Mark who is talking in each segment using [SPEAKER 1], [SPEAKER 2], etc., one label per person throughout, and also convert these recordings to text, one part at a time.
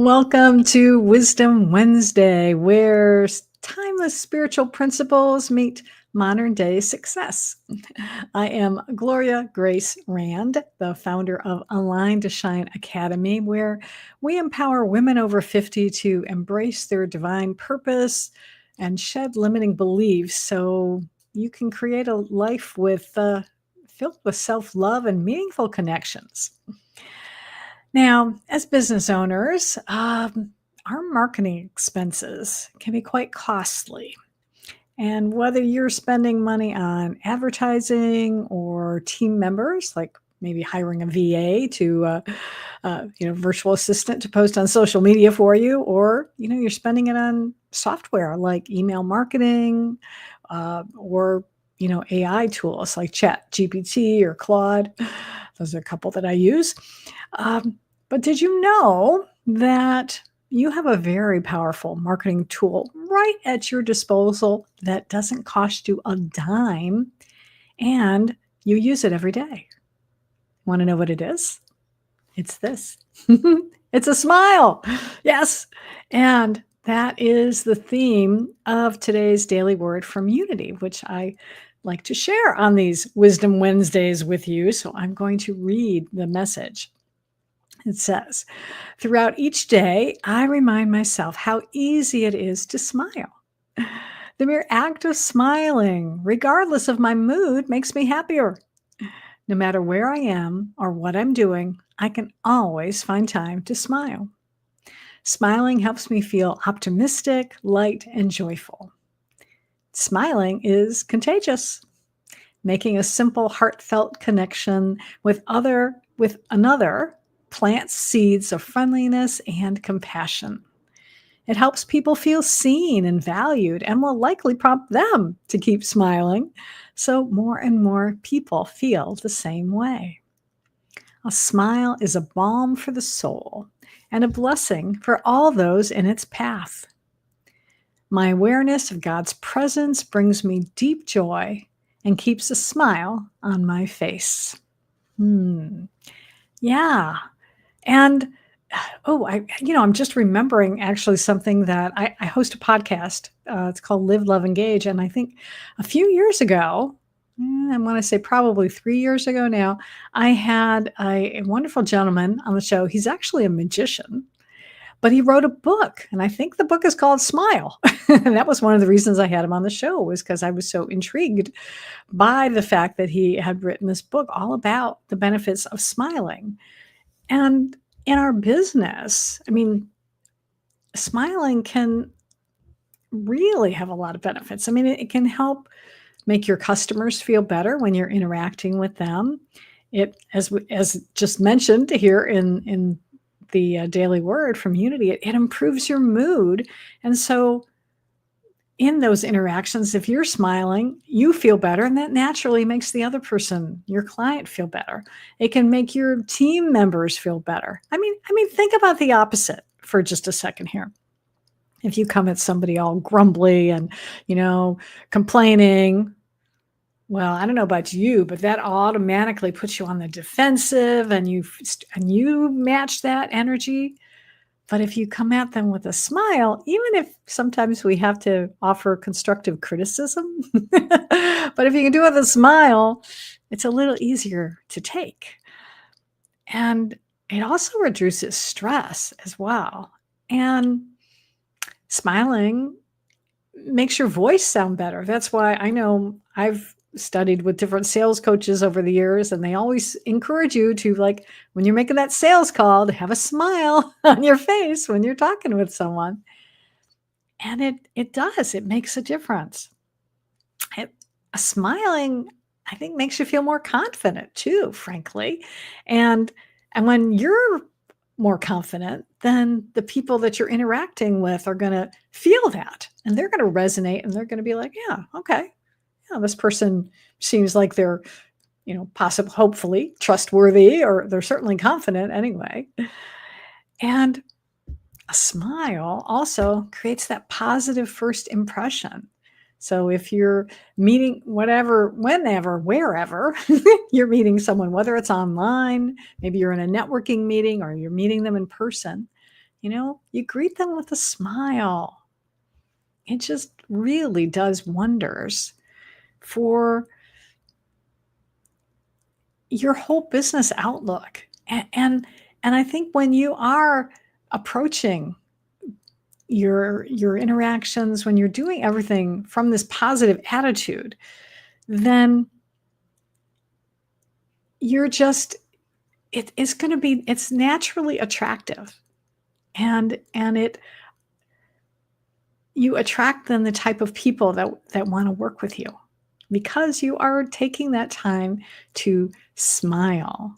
[SPEAKER 1] Welcome to Wisdom Wednesday, where timeless spiritual principles meet modern day success. I am Gloria Grace Rand, the founder of Align to Shine Academy, where we empower women over 50 to embrace their divine purpose and shed limiting beliefs so you can create a life filled with self-love and meaningful connections. Now, as business owners, our marketing expenses can be quite costly. And whether you're spending money on advertising or team members, like maybe hiring a VA virtual assistant to post on social media for you, or you're spending it on software like email marketing, or AI tools like Chat GPT or Claude. Those are a couple that I use. But did you know that you have a very powerful marketing tool right at your disposal that doesn't cost you a dime and you use it every day? Want to know what it is? It's this. It's a smile. Yes. And that is the theme of today's daily word from Unity, which I like to share on these Wisdom Wednesdays with you. So I'm going to read the message. It says, throughout each day, I remind myself how easy it is to smile. The mere act of smiling, regardless of my mood, makes me happier. No matter where I am or what I'm doing, I can always find time to smile. Smiling helps me feel optimistic, light, and joyful. Smiling is contagious. Making a simple, heartfelt connection with another plants seeds of friendliness and compassion. It helps people feel seen and valued and will likely prompt them to keep smiling, so more and more people feel the same way. A smile is a balm for the soul and a blessing for all those in its path. My awareness of God's presence brings me deep joy and keeps a smile on my face. Yeah. And I'm just remembering actually something that I host a podcast. It's called Live, Love, Engage. And I think a few years ago, I want to say probably 3 years ago now, I had a wonderful gentleman on the show. He's actually a magician, but he wrote a book. And I think the book is called Smile. And that was one of the reasons I had him on the show, was because I was so intrigued by the fact that he had written this book all about the benefits of smiling. And in our business, smiling can really have a lot of benefits. It can help make your customers feel better when you're interacting with them. It, as just mentioned here in the daily word from Unity, it improves your mood. And so in those interactions, if you're smiling, you feel better, and that naturally makes the other person, your client, feel better. It can make your team members feel better. Think about the opposite for just a second here. If you come at somebody all grumbly and, complaining, well, I don't know about you, but that automatically puts you on the defensive, and you match that energy. But if you come at them with a smile, even if sometimes we have to offer constructive criticism, but if you can do it with a smile, it's a little easier to take. And it also reduces stress as well. And smiling makes your voice sound better. That's why I know I've studied with different sales coaches over the years, and they always encourage you to, like, when you're making that sales call, to have a smile on your face when you're talking with someone. And it does. It makes a difference. Smiling, I think, makes you feel more confident too, frankly. And when you're more confident, then the people that you're interacting with are going to feel that, and they're going to resonate, and they're going to be like, yeah, okay. Yeah, this person seems like they're, hopefully trustworthy, or they're certainly confident anyway. And a smile also creates that positive first impression. So if you're meeting whenever, wherever you're meeting someone, whether it's online, maybe you're in a networking meeting or you're meeting them in person, you greet them with a smile. It just really does wonders for your whole business outlook. And I think when you are approaching your interactions, when you're doing everything from this positive attitude, then you're just it's going to be it's naturally attractive, and it you attract then the type of people that want to work with you because you are taking that time to smile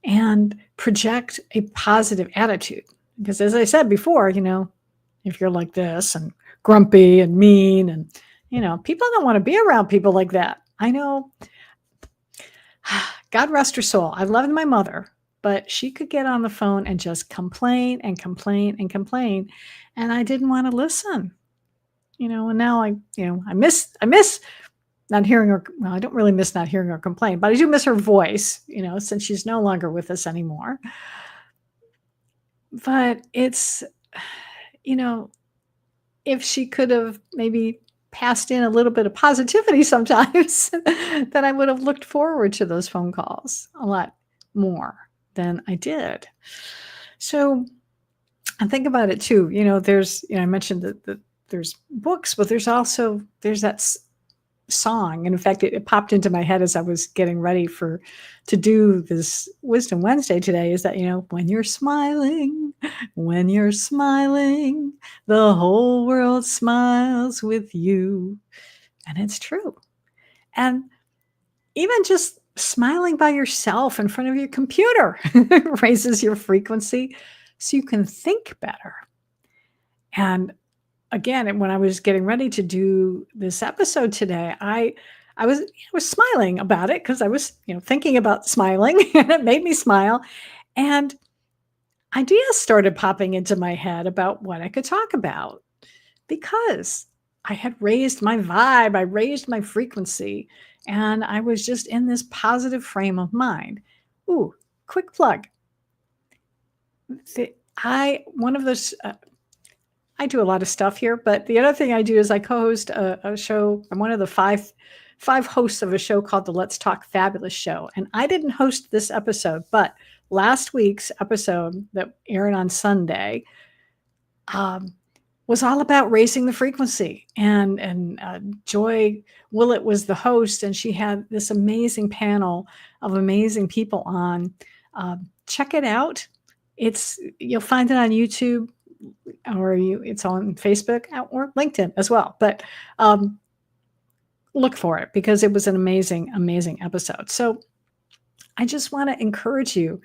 [SPEAKER 1] and project a positive attitude. Because as I said before, if you're like this and grumpy and mean and, people don't want to be around people like that. I know, God rest her soul. I loved my mother, but she could get on the phone and just complain and complain and complain. And I didn't want to listen, and now I miss not hearing her. Well, I don't really miss not hearing her complain, but I do miss her voice, since she's no longer with us anymore. But it's, if she could have maybe passed in a little bit of positivity sometimes, then I would have looked forward to those phone calls a lot more than I did. So I think about it too. There's, I mentioned that there's books, but there's that song. And in fact, it popped into my head as I was getting ready to do this Wisdom Wednesday today, is that, when you're smiling, the whole world smiles with you. And it's true. And even just smiling by yourself in front of your computer raises your frequency so you can think better. And again, when I was getting ready to do this episode today, I was smiling about it because I was, thinking about smiling and it made me smile. And ideas started popping into my head about what I could talk about because I had raised my vibe, I raised my frequency, and I was just in this positive frame of mind. Ooh, quick plug. One of those, I do a lot of stuff here, but the other thing I do is I co-host a show. I'm one of the five hosts of a show called the Let's Talk Fabulous Show. And I didn't host this episode, but last week's episode that aired on Sunday was all about raising the frequency. And Joy Willett was the host, and she had this amazing panel of amazing people on. Check it out. You'll find it on YouTube, or it's on Facebook or LinkedIn as well. But look for it because it was an amazing, amazing episode. So I just want to encourage you.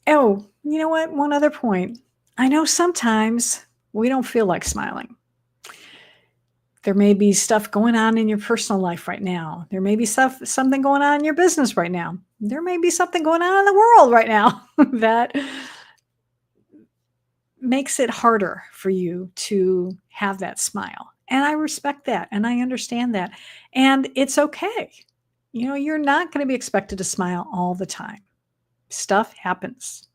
[SPEAKER 1] Oh, you know what? One other point. I know sometimes we don't feel like smiling. There may be stuff going on in your personal life right now. There may be something going on in your business right now. There may be something going on in the world right now that makes it harder for you to have that smile. And I respect that and I understand that. And it's okay. You're not going to be expected to smile all the time. Stuff happens.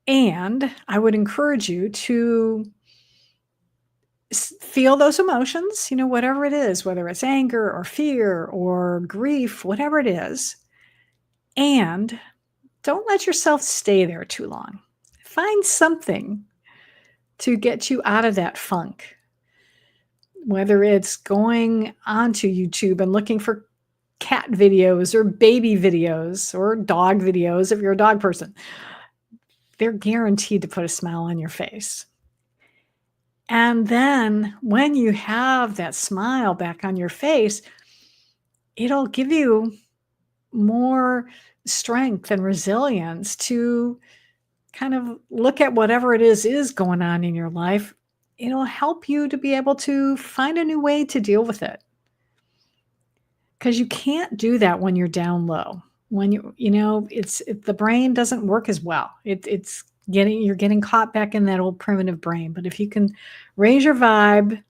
[SPEAKER 1] And I would encourage you to feel those emotions, whatever it is, whether it's anger or fear or grief, whatever it is. And don't let yourself stay there too long. Find something to get you out of that funk, whether it's going onto YouTube and looking for cat videos or baby videos or dog videos if you're a dog person. They're guaranteed to put a smile on your face. And then when you have that smile back on your face, it'll give you more strength and resilience to kind of look at whatever it is going on in your life. It'll help you to be able to find a new way to deal with it. Because you can't do that when you're down low. When the brain doesn't work as well. You're getting caught back in that old primitive brain. But if you can raise your vibe,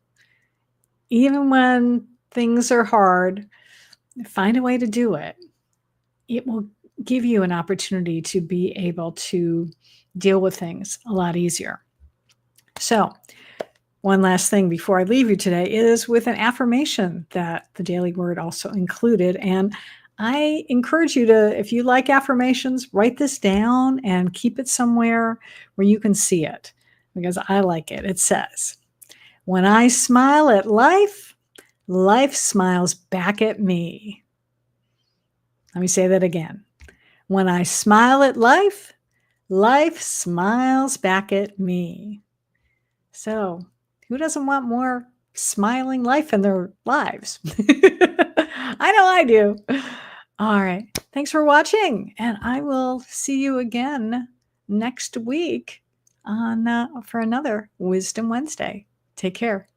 [SPEAKER 1] even when things are hard, find a way to do it. It will give you an opportunity to be able to deal with things a lot easier. So, one last thing before I leave you today is with an affirmation that the Daily Word also included. And I encourage you to, if you like affirmations, write this down and keep it somewhere where you can see it, because I like it. It says, "When I smile at life, life smiles back at me." Let me say that again. When I smile at life, life smiles back at me. So, who doesn't want more smiling life in their lives? I know I do. All right. Thanks for watching, and I will see you again next week on for another Wisdom Wednesday. Take care.